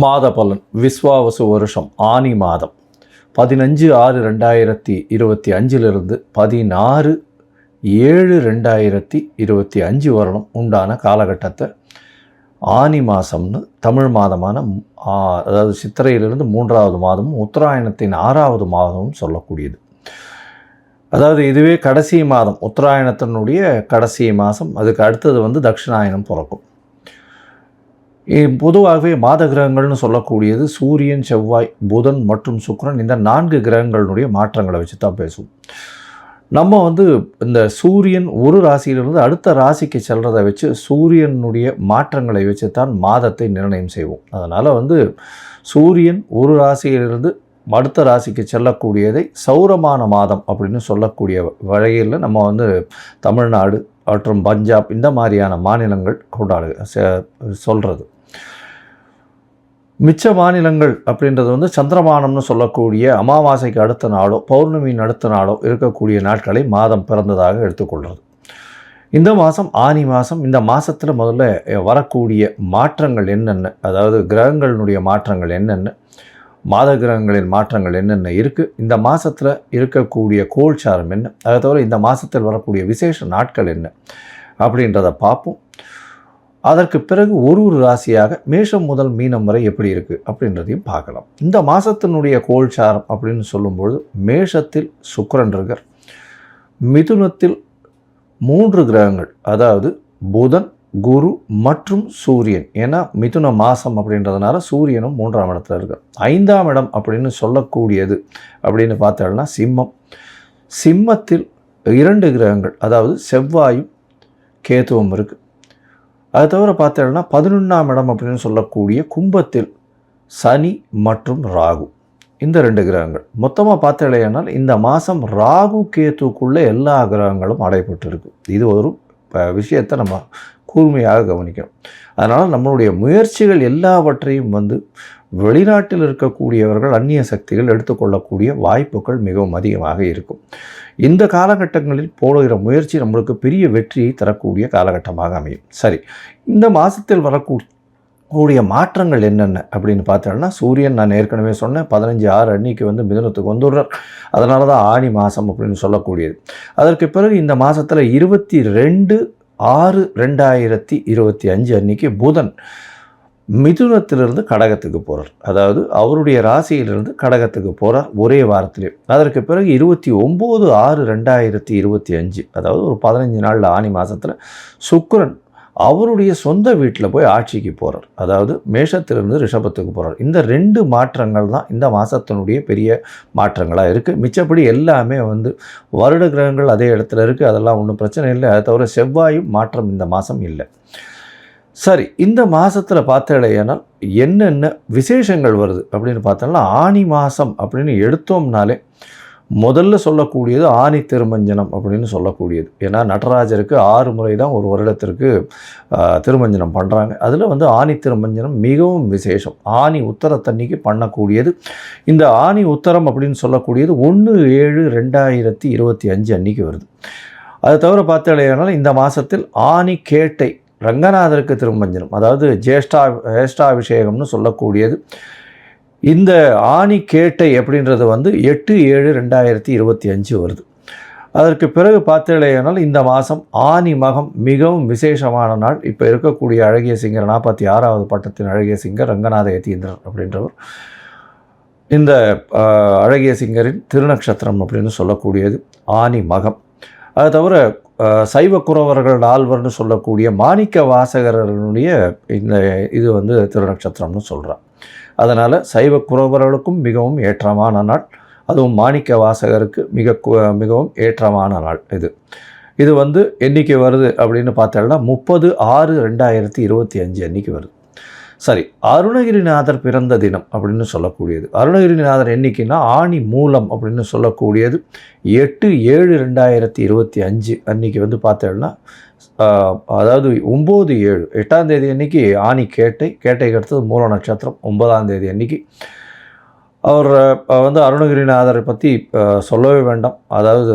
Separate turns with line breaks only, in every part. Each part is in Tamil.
மாத பலன் விஸ்வாவசு வருஷம் ஆனி மாதம் 15/6/2025 16/7/2025 வரணும் உண்டான காலகட்டத்தை ஆனி மாதம்னு தமிழ் மாதமான அதாவது சித்திரையிலிருந்து 3வது மாதமும் உத்தராயணத்தின் 6வது மாதமும் சொல்லக்கூடியது. அதாவது இதுவே கடைசி மாதம், உத்தராயணத்தினுடைய கடைசி மாதம். அதுக்கு அடுத்தது தட்சிணாயனம் பிறக்கும். பொதுவாகவே மாத கிரகங்கள்னு சொல்லக்கூடியது சூரியன், செவ்வாய், புதன் மற்றும் சுக்கிரன், இந்த 4 கிரகங்களுடைய மாற்றங்களை வச்சு தான் பேசுவோம். நம்ம இந்த சூரியன் ஒரு ராசியிலிருந்து அடுத்த ராசிக்கு செல்றதை வச்சு சூரியனுடைய மாற்றங்களை வச்சு தான் மாதத்தை நிர்ணயம் செய்வோம். அதனால் சூரியன் ஒரு ராசியிலிருந்து அடுத்த ராசிக்கு செல்லக்கூடியதை சௌரமான மாதம் அப்படின்னு சொல்லக்கூடிய வகையில் நம்ம தமிழ்நாடு மற்றும் பஞ்சாப் இந்த மாதிரியான மாநிலங்கள் சொல்கிறது. மிச்ச மாநிலங்கள் அப்படின்றது சந்திரமானம்னு சொல்லக்கூடிய அமாவாசைக்கு அடுத்த நாளோ பௌர்ணமியின் அடுத்த நாளோ இருக்கக்கூடிய நாட்களை மாதம் பிறந்ததாக எடுத்துக்கொள்கிறது. இந்த மாதம் ஆனி மாதம். இந்த மாதத்தில் முதல்ல வரக்கூடிய மாற்றங்கள் என்னென்ன, அதாவது கிரகங்களினுடைய மாற்றங்கள் என்னென்ன, மாத கிரகங்களின் மாற்றங்கள் என்னென்ன இருக்குது, இந்த மாதத்தில் இருக்கக்கூடிய கோல்சாரம் என்ன, அதை தவிர இந்த மாதத்தில் வரக்கூடிய விசேஷ நாட்கள் என்ன அப்படின்றத பார்ப்போம். அதற்கு பிறகு ஒரு ராசியாக மேஷம் முதல் மீனம் வரை எப்படி இருக்குது அப்படின்றதையும் பார்க்கலாம். இந்த மாதத்தினுடைய கோல்சாரம் அப்படின்னு சொல்லும்பொழுது மேஷத்தில் சுக்கிரன் இருக்கார், மிதுனத்தில் 3 கிரகங்கள், அதாவது புதன், குரு மற்றும் சூரியன். ஏன்னா மிதுன மாதம் அப்படின்றதுனால சூரியனும் 3ஆம் இடத்துல இருக்கார். 5ஆம் இடம் அப்படின்னு சொல்லக்கூடியது அப்படின்னு பார்த்தோம்னா சிம்மம். சிம்மத்தில் 2 கிரகங்கள், அதாவது செவ்வாயும் கேதுவும் இருக்குது. அது தவிர பார்த்தோம்னா 11ஆம் இடம் அப்படின்னு சொல்லக்கூடிய கும்பத்தில் சனி மற்றும் ராகு, இந்த 2 கிரகங்கள். மொத்தமாக பார்த்தலையானால் இந்த மாதம் ராகு கேத்துக்குள்ளே எல்லா கிரகங்களும் அடைபட்டு இருக்குது. இது ஒரு விஷயத்தை நம்ம கூர்மையாக கவனிக்கணும். அதனால் நம்மளுடைய முயற்சிகள் எல்லாவற்றையும் வெளிநாட்டில் இருக்கக்கூடியவர்கள், அந்நிய சக்திகள் எடுத்துக்கொள்ளக்கூடிய வாய்ப்புகள் மிகவும் அதிகமாக இருக்கும். இந்த காலகட்டங்களில் போடுகிற முயற்சி நம்மளுக்கு பெரிய வெற்றியை தரக்கூடிய காலகட்டமாக அமையும். சரி, இந்த மாதத்தில் வரக்கூடிய மாற்றங்கள் என்னென்ன அப்படின்னு பார்த்தோம்னா, சூரியன் நான் ஏற்கனவே சொன்னேன் 15/6 அன்னைக்கு மிதுனத்துக்கு வந்துடுறார். அதனால தான் ஆனி மாதம் அப்படின்னு சொல்லக்கூடியது. அதற்கு பிறகு இந்த மாதத்தில் 22/6/2025 அன்னைக்கு புதன் மிதுனத்திலிருந்து கடகத்துக்கு போகிறார். அதாவது அவருடைய ராசியிலிருந்து கடகத்துக்கு போகிறார் ஒரே வாரத்திலே. அதற்கு பிறகு 29/6/2025, அதாவது ஒரு 15 நாளில் ஆனி மாதத்தில் சுக்கிரன் அவருடைய சொந்த வீட்டில் போய் ஆட்சிக்கு போகிறார். அதாவது மேஷத்திலிருந்து ரிஷபத்துக்கு போகிறார். இந்த 2 மாற்றங்கள் தான் இந்த மாதத்தினுடைய பெரிய மாற்றங்களாக இருக்குது. மிச்சப்படி எல்லாமே வருட கிரகங்கள் அதே இடத்துல இருக்குது, அதெல்லாம் ஒன்றும் பிரச்சனை இல்லை. அதை தவிர செவ்வாயும் மாற்றம் இந்த மாதம் இல்லை. சரி, இந்த மாதத்தில் பார்த்தடையானால் என்னென்ன விசேஷங்கள் வருது அப்படின்னு பார்த்தோம்னா, ஆனி மாதம் அப்படின்னு எடுத்தோம்னாலே முதல்ல சொல்லக்கூடியது ஆனி திருமஞ்சனம் அப்படின்னு சொல்லக்கூடியது. ஏன்னா நடராஜருக்கு 6 முறை தான் ஒரு வருடத்திற்கு திருமஞ்சனம் பண்ணுறாங்க. அதில் ஆனி திருமஞ்சனம் மிகவும் விசேஷம். ஆனி உத்தரத்தன்னைக்கு பண்ணக்கூடியது. இந்த ஆனி உத்தரம் அப்படின்னு சொல்லக்கூடியது 1/7/2025 அன்னைக்கு வருது. அதை தவிர பார்த்தடையானால் இந்த மாதத்தில் ஆனி கேட்டை ரங்கநாதருக்கு திருமஞ்சனம், அதாவது ஜேஷ்டாபிஷேகம்னு சொல்லக்கூடியது. இந்த ஆனி கேட்டை அப்படின்றது 8/7/2025 வருது. அதற்கு பிறகு பார்த்தீங்களேனால் இந்த மாதம் ஆனி மகம் மிகவும் விசேஷமான நாள். இப்போ இருக்கக்கூடிய அழகிய சிங்கர் 46வது பட்டத்தின் அழகிய சிங்கர் ரங்கநாத யதீந்திரர் அப்படின்றவர். இந்த அழகிய சிங்கரின் திருநக்ஷத்திரம் அப்படின்னு சொல்லக்கூடியது ஆனி மகம். அது தவிர சைவ குறவர்கள் 4வர்னு சொல்லக்கூடிய மாணிக்க வாசகரனுடைய இந்த இது திருநக்ஷத்திரம்னு சொல்கிறார். அதனால் சைவ குறவர்களுக்கும் மிகவும் ஏற்றமான நாள், அதுவும் மாணிக்க வாசகருக்கு மிகவும் ஏற்றமான நாள் இது. இது என்றைக்கு வருது அப்படின்னு பார்த்தோம்னா 30/6/2025 அன்றைக்கி வருது. சரி, அருணகிரிநாதர் பிறந்த தினம் அப்படின்னு சொல்லக்கூடியது. அருணகிரிநாதர் என்னைக்குன்னா ஆணி மூலம் அப்படின்னு சொல்லக்கூடியது 8/7/2025 அன்றைக்கி பார்த்தோம்னா, அதாவது 9/7 8ஆம் தேதி அன்றைக்கி ஆணி கேட்டைக்கு அடுத்தது மூல நட்சத்திரம். 9ஆம் தேதி அன்றைக்கி அவர் அருணகிரிநாதரை பற்றி சொல்லவே வேண்டாம். அதாவது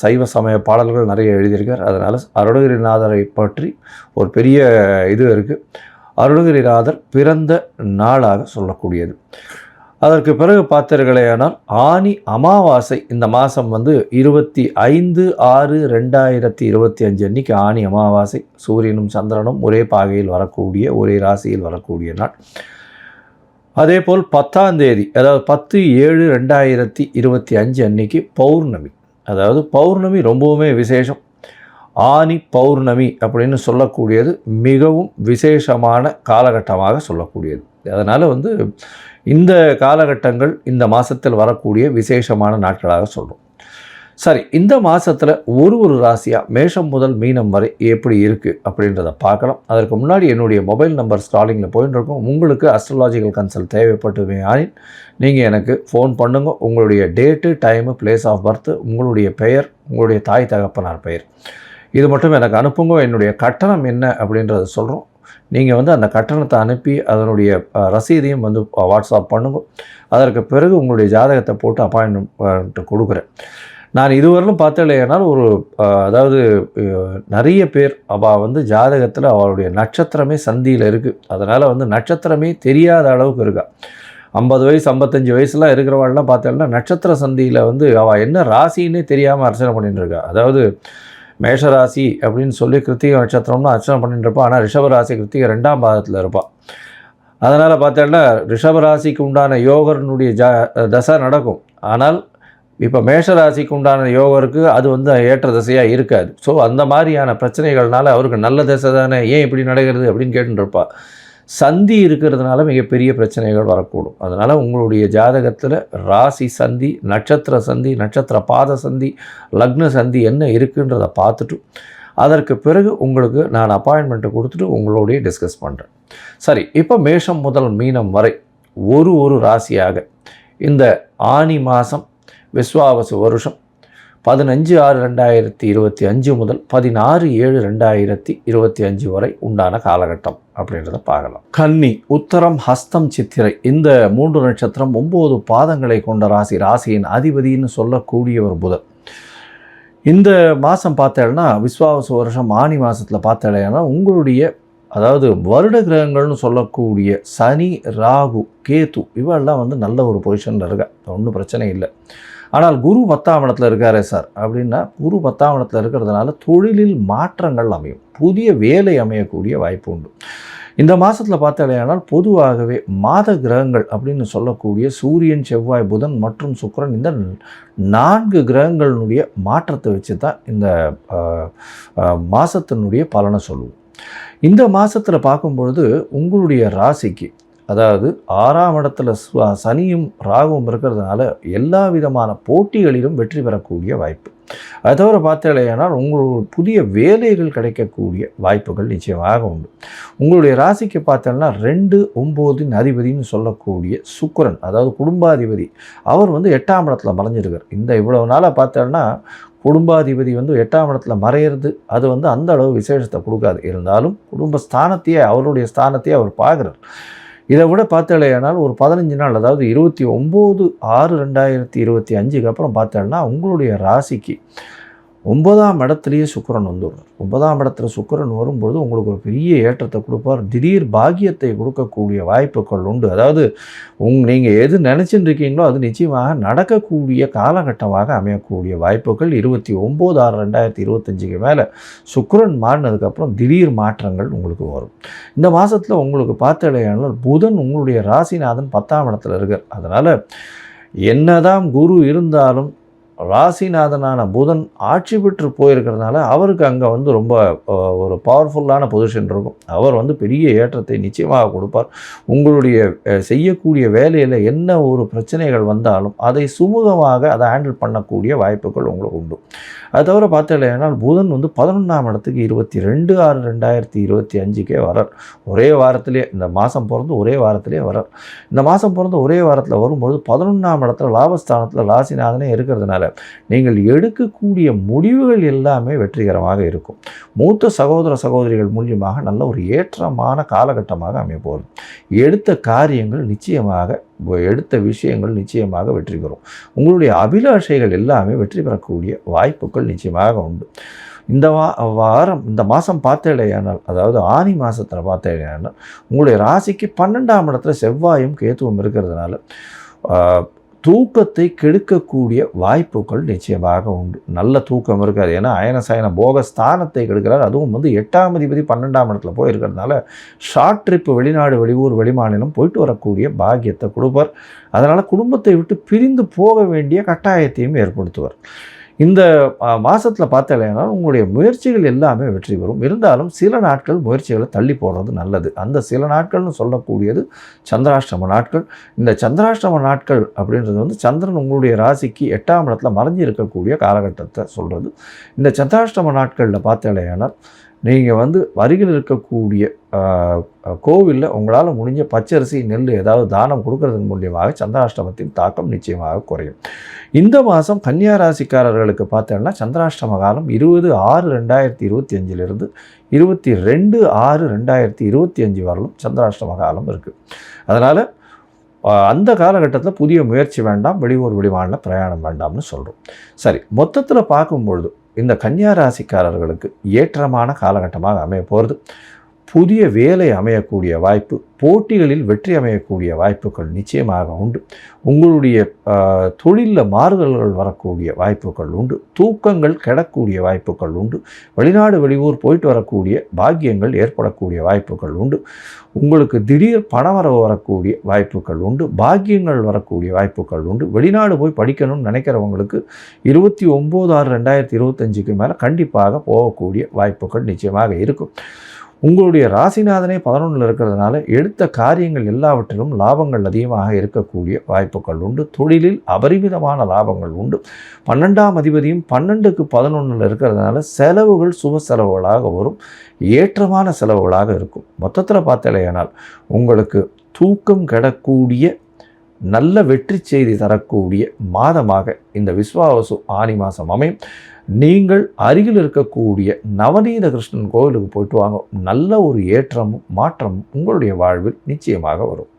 சைவ சமய பாடல்கள் நிறைய எழுதியிருக்கார். அதனால் அருணகிரிநாதரை பற்றி ஒரு பெரிய இது இருக்குது. அருணகிரிநாதர் பிறந்த நாளாக சொல்லக்கூடியது. அதற்கு பிறகு பார்த்தீர்களேயானால் ஆனி அமாவாசை இந்த மாதம் 25/6/2025 அன்றைக்கி ஆனி அமாவாசை. சூரியனும் சந்திரனும் ஒரே பாகையில் வரக்கூடிய, ஒரே ராசியில் வரக்கூடிய நாள். அதே போல் 10ஆம் தேதி, அதாவது 10/7/2025 அன்றைக்கி பௌர்ணமி. அதாவது பௌர்ணமி ரொம்பவுமே விசேஷம். ஆனி பௌர்ணமி அப்படின்னு சொல்லக்கூடியது மிகவும் விசேஷமான காலகட்டமாக சொல்லக்கூடியது. அதனால் இந்த காலகட்டங்கள் இந்த மாதத்தில் வரக்கூடிய விசேஷமான நாட்களாக சொல்கிறோம். சரி, இந்த மாதத்தில் ஒரு ராசியாக மேஷம் முதல் மீனம் வரை எப்படி இருக்குது அப்படின்றத பார்க்கலாம். அதற்கு முன்னாடி என்னுடைய மொபைல் நம்பர் ஸ்டாலிங்கில் போயின்னு இருக்கும். உங்களுக்கு அஸ்ட்ராலாஜிக்கல் கன்சல்ட் தேவைப்பட்டுமே ஆனின் நீங்கள் எனக்கு ஃபோன் பண்ணுங்க. உங்களுடைய date, time, place of birth, உங்களுடைய பெயர், உங்களுடைய தாய் தகப்பனார் பெயர், இது மட்டும் எனக்கு அனுப்புங்க. என்னுடைய கட்டணம் என்ன அப்படின்றத சொல்கிறோம். நீங்கள் அந்த கட்டணத்தை அனுப்பி அதனுடைய ரசீதையும் வாட்ஸ்அப் பண்ணுங்க. அதற்கு பிறகு உங்களுடைய ஜாதகத்தை போட்டு அப்பாயின்மெண்ட் கொடுக்குறேன். நான் இதுவரையிலும் பார்த்தேனால் அதாவது நிறைய பேர் ஜாதகத்தில் அவளுடைய நட்சத்திரமே சந்தியில் இருக்குது. அதனால் நட்சத்திரமே தெரியாத அளவுக்கு இருக்கா. 50 வயசு 55 வயசுலாம் இருக்கிறவாள்லாம் பார்த்தேன்னா நட்சத்திர சந்தியில் அவள் என்ன ராசின்னே தெரியாமல் அர்ச்சனை பண்ணிட்டு இருக்கா. அதாவது மேஷராசி அப்படின்னு சொல்லி கிருத்திகை நட்சத்திரம்னு அர்ச்சனை பண்ணிட்டு இருப்பாள். ஆனால் ரிஷபராசி கிருத்திகை 2ஆம் பாதத்தில் இருப்பாள். அதனால் பார்த்தேன்னா ரிஷபராசிக்கு உண்டான யோகனுடைய தசை நடக்கும். ஆனால் இப்போ மேஷராசிக்கு உண்டான யோகருக்கு அது ஏற்ற திசையாக இருக்காது. ஸோ அந்த மாதிரியான பிரச்சனைகள்னால அவருக்கு நல்ல திசை தானே, ஏன் இப்படி நடக்கிறது அப்படின்னு கேட்டுருப்பாள். சந்தி இருக்கிறதுனால மிகப்பெரிய பிரச்சனைகள் வரக்கூடும். அதனால் உங்களுடைய ஜாதகத்தில் ராசி சந்தி, நட்சத்திர சந்தி, நட்சத்திர பாத சந்தி, லக்ன சந்தி என்ன இருக்குன்றதை பார்த்துட்டு அதற்கு பிறகு உங்களுக்கு நான் அப்பாயின்மெண்ட்டை கொடுத்துட்டு உங்களோடைய டிஸ்கஸ் பண்ணுறேன். சரி, இப்போ மேஷம் முதல் மீனம் வரை ஒரு ராசியாக இந்த ஆனி மாதம் விஸ்வாவசு வருஷம் 15/6/2025 முதல் 16/7/2025 வரை உண்டான காலகட்டம் அப்படின்றத பார்க்கலாம். கன்னி, உத்தரம், ஹஸ்தம், சித்திரை இந்த 3 நட்சத்திரம் 9 பாதங்களை கொண்ட ராசியின் அதிபதினு சொல்லக்கூடியவர் புதன். இந்த மாதம் பார்த்தேன்னா விஸ்வாவசு வருஷம் ஆனி மாதத்தில் பார்த்தேன்னா உங்களுடைய அதாவது வருட கிரகங்கள்னு சொல்லக்கூடிய சனி, ராகு, கேது இவெல்லாம் நல்ல ஒரு பொசிஷனில் இருக்கா, ஒன்றும் பிரச்சனை இல்லை. ஆனால் குரு 10ஆம் இடத்துல இருக்காரே சார் அப்படின்னா, குரு 10ஆம் இடத்துல இருக்கிறதுனால தொழிலில் மாற்றங்கள் அமையும், புதிய வேலை அமையக்கூடிய வாய்ப்பு உண்டு. இந்த மாதத்தில் பார்த்தீங்கன்னா பொதுவாகவே மாத கிரகங்கள் அப்படின்னு சொல்லக்கூடிய சூரியன், செவ்வாய், புதன் மற்றும் சுக்கிரன் இந்த 4 கிரகங்களினுடைய மாற்றத்தை வச்சு தான் இந்த மாதத்தினுடைய பலனை சொல்லுவோம். இந்த மாதத்தில் பார்க்கும்பொழுது உங்களுடைய ராசிக்கு அதாவது 6ஆம் இடத்துல சனியும் ராகுவும் இருக்கிறதுனால எல்லா விதமான போட்டிகளிலும் வெற்றி பெறக்கூடிய வாய்ப்பு. அதை தவிர பார்த்தீங்கன்னா உங்களுக்கு புதிய வேலைகள் கிடைக்கக்கூடிய வாய்ப்புகள் நிச்சயமாக உண்டு. உங்களுடைய ராசிக்கு பார்த்தோன்னா 2, 9 அதிபதினு சொல்லக்கூடிய சுக்கிரன், அதாவது குடும்பாதிபதி, அவர் 8ஆம் இடத்துல மறைஞ்சிருக்கார். இந்த இவ்வளவு நாளாக பார்த்தோன்னா குடும்பாதிபதி 8ஆம் இடத்துல மறையிறது அது அந்த அளவு விசேஷத்தை கொடுக்காது. இருந்தாலும் குடும்பஸ்தானத்தையே, அவருடைய ஸ்தானத்தையே அவர் பார்க்குறார். இதை விட பார்த்தேனால் ஒரு 15 நாள், அதாவது 29/6/2025 அப்புறம் பார்த்தேன்னா உங்களுடைய ராசிக்கு 9ஆம் இடத்துலையே சுக்கிரன் வந்துடுறார். 9ஆம் இடத்துல சுக்கிரன் வரும்பொழுது உங்களுக்கு ஒரு பெரிய ஏற்றத்தை கொடுப்பார். திடீர் பாக்கியத்தை கொடுக்கக்கூடிய வாய்ப்புகள் உண்டு. அதாவது நீங்கள் எது நினச்சிட்டு இருக்கீங்களோ அது நிச்சயமாக நடக்கக்கூடிய காலகட்டமாக அமையக்கூடிய வாய்ப்புகள் 29/6/2025 மேலே சுக்கிரன் மாறினதுக்கப்புறம் திடீர் மாற்றங்கள் உங்களுக்கு வரும். இந்த மாதத்தில் உங்களுக்கு பார்த்தடையானால் புதன் உங்களுடைய ராசிநாதன் 10ஆம் இடத்துல இருக்கார். அதனால் என்னதான் குரு இருந்தாலும் ராசிநாதனான புதன் ஆட்சி பெற்று போயிருக்கிறதுனால அவருக்கு அங்கே ரொம்ப ஒரு பவர்ஃபுல்லான பொசிஷன் இருக்கும். அவர் பெரிய ஏற்றத்தை நிச்சயமாக கொடுப்பார். உங்களுடைய செய்யக்கூடிய வேலையில் என்ன ஒரு பிரச்சனைகள் வந்தாலும் அதை சுமூகமாக அதை ஹேண்டில் பண்ணக்கூடிய வாய்ப்புகள் உங்களுக்கு உண்டு. அது தவிர பார்த்தீங்கன்னா புதன் 11ஆம் இடத்துக்கு 22/6/2025 வரார். ஒரே வாரத்திலே, இந்த மாதம் பிறந்து ஒரே வாரத்திலே வரார். இந்த மாதம் பிறந்து ஒரே வாரத்தில் வரும்பொழுது 11ஆம் இடத்துல லாபஸ்தானத்தில் ராசிநாதனே இருக்கிறதுனால நீங்கள் எடுக்கக்கூடிய முடிவுகள் எல்லாமே வெற்றிகரமாக இருக்கும். மூத்த சகோதர சகோதரிகள் மூலியமாக நல்ல ஒரு ஏற்றமான காலகட்டமாக அமைய போகிறது. எடுத்த காரியங்கள் நிச்சயமாக, எடுத்த விஷயங்கள் நிச்சயமாக வெற்றி பெறும். உங்களுடைய அபிலாஷைகள் எல்லாமே வெற்றி பெறக்கூடிய வாய்ப்புகள் நிச்சயமாக உண்டு. இந்த மாதம் பார்த்தேடையானால், அதாவது ஆனி மாதத்தில் பார்த்தேடையானால், உங்களுடைய ராசிக்கு 12ஆம் இடத்துல செவ்வாயும் கேத்துவும் இருக்கிறதுனால தூக்கத்தை கெடுக்கக்கூடிய வாய்ப்புகள் நிச்சயமாக உண்டு. நல்ல தூக்கம் இருக்காது. ஏன்னா அயன சயன போக ஸ்தானத்தை கெடுக்கிறார். அதுவும் 8ஆம் அதிபதி 12ஆம் இடத்துல போய் இருக்கிறதுனால ஷார்ட் ட்ரிப், வெளிநாடு, வெளியூர், வெளிமாநிலம் போயிட்டு வரக்கூடிய பாக்கியத்தை கொடுப்பார். அதனால் குடும்பத்தை விட்டு பிரிந்து போக வேண்டிய கட்டாயத்தையும் ஏற்படுத்துவார். இந்த மாதத்தில் பார்த்தீங்கன்னா உங்களுடைய முயற்சிகள் எல்லாமே வெற்றி பெறும். இருந்தாலும் சில நாட்கள் முயற்சிகளை தள்ளி போடுறது நல்லது. அந்த சில நாட்கள்னு சொல்லக்கூடியது சந்திராஷ்டம நாட்கள். இந்த சந்திராஷ்டம நாட்கள் அப்படின்றது சந்திரன் உங்களுடைய ராசிக்கு 8ஆம் இடத்துல மறைஞ்சி இருக்கக்கூடிய காலகட்டத்தை சொல்கிறது. இந்த சந்திராஷ்டம நாட்களில் பார்த்தீங்கன்னா நீங்கள் அருகில் இருக்கக்கூடிய கோவிலில் உங்களால் முடிஞ்ச பச்சரிசி, நெல் ஏதாவது தானம் கொடுக்கறதன் மூலியமாக சந்திராஷ்டமத்தின் தாக்கம் நிச்சயமாக குறையும். இந்த மாதம் கன்னியா ராசிக்காரர்களுக்கு பார்த்தோன்னா சந்திராஷ்டம காலம் 20/6/2025 22/6/2025 வரலும் சந்திராஷ்டம காலம் இருக்குது. அதனால் அந்த காலகட்டத்தில் புதிய முயற்சி வேண்டாம், வெளியூர் வெளிமாநில பிரயாணம் வேண்டாம்னு சொல்கிறோம். சரி, மொத்தத்தில் பார்க்கும்பொழுது இந்த கன்னியா ராசிக்காரர்களுக்கு ஏற்றமான காலகட்டமாக அமைய போகிறது. புதிய வேலை அமையக்கூடிய வாய்ப்பு, போட்டிகளில் வெற்றி அமையக்கூடிய வாய்ப்புகள் நிச்சயமாக உண்டு. உங்களுடைய தொழிலில் மாறுதல்கள் வரக்கூடிய வாய்ப்புகள் உண்டு. தூக்கங்கள் கெடக்கூடிய வாய்ப்புகள் உண்டு. வெளிநாடு, வெளியூர் போயிட்டு வரக்கூடிய பாக்கியங்கள் ஏற்படக்கூடிய வாய்ப்புகள் உண்டு. உங்களுக்கு திடீர் பணவரவு வரக்கூடிய வாய்ப்புகள் உண்டு. பாக்கியங்கள் வரக்கூடிய வாய்ப்புகள் உண்டு. வெளிநாடு போய் படிக்கணும்னு நினைக்கிறவங்களுக்கு 29/6/2025 மேலே கண்டிப்பாக போகக்கூடிய வாய்ப்புகள் நிச்சயமாக இருக்கும். உங்களுடைய ராசிநாதனே 11ல் இருக்கிறதுனால எடுத்த காரியங்கள் எல்லாவற்றிலும் லாபங்கள் அதிகமாக இருக்கக்கூடிய வாய்ப்புகள் உண்டு. தொழிலில் அபரிமிதமான லாபங்கள் உண்டு. 12ஆம் அதிபதியும் 12க்கு 11ல் இருக்கிறதுனால செலவுகள் சுப செலவுகளாக வரும். ஏற்றமான செலவுகளாக இருக்கும். மொத்தத்தில் பார்த்தலையானால் உங்களுக்கு தூக்கம் கெடக்கூடிய நல்ல வெற்றி செய்தி தரக்கூடிய மாதமாக இந்த விஸ்வாவசு ஆனி மாதம் அமையும். நீங்கள் அருகில் இருக்கக்கூடிய நவநீத கிருஷ்ணன் கோவிலுக்கு போயிட்டு வாங்க. நல்ல ஒரு ஏற்றமும் மாற்றமும் உங்களுடைய வாழ்வில் நிச்சயமாக வரும்.